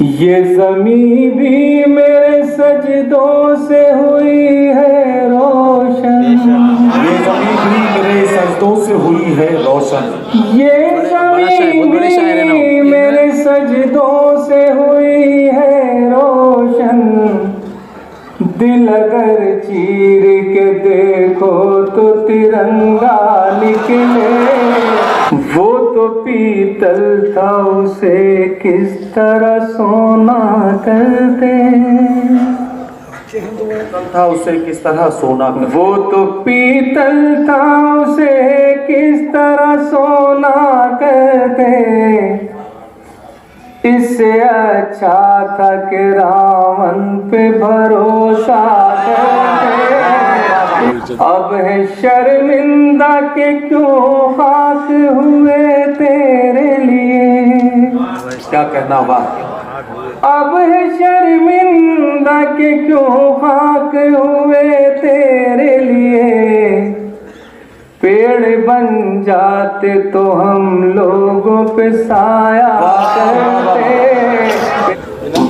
ये ज़मीं भी मेरे सजदों से हुई है रोशन, ये ज़मीं भी मेरे सजदों से हुई है रोशन, ये ज़मीं भी मेरे सजदों से हुई है रोशन। दिल अगर चीर के देखो तो तिरंगा निकले, वो तो पीतल था उसे किस तरह सोना करते, था उसे किस तरह सोना करते। वो तो पीतल था उसे किस तरह सोना करते। इससे अच्छा था कि रावण पे भरोसा करते। अब है शर्मिंदा के क्यों खाक हुए तेरे लिए, क्या कहना वाह। अब है शर्मिंदा के क्यों खाक हुए तेरे लिए। पेड़ बन जाते तो हम लोगों पे साया करते।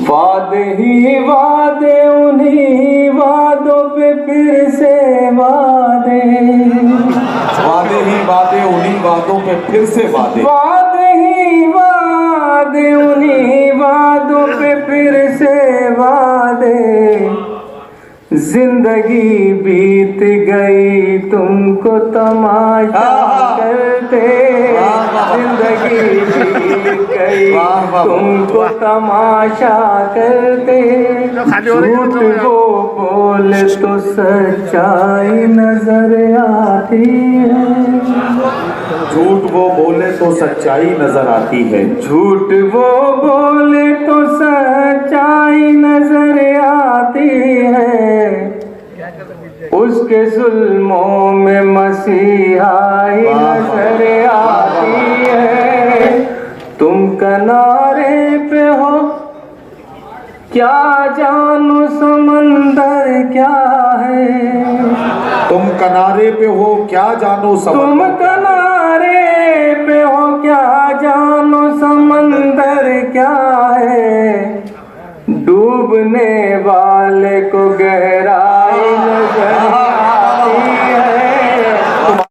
वादे ही वादे उन्हीं वादों पे फिर से वादे, वादे ही वादे उन्हीं वादों पे फिर से वादे, वादे ही वादे उन्हीं वादों पे फिर से वादे। जिंदगी बीत गई तुमको तमाशा करते, जिंदगी बीत गई तुमको तमाशा करते। झूठ वो बोले तो सच्चाई नजर आती है, झूठ वो बोले तो सच्चाई नजर आती है, झूठ वो बोले तो सच्चाई नजर आती है। उसके जुल्मों में मसीहाई नजर आती है। तुम किनारे पे हो क्या जानो समंदर क्या है, तुम किनारे पे हो क्या जानो तुम समंदर, किनारे पे हो क्या जानो समंदर क्या है। डूबने वाले को गहरा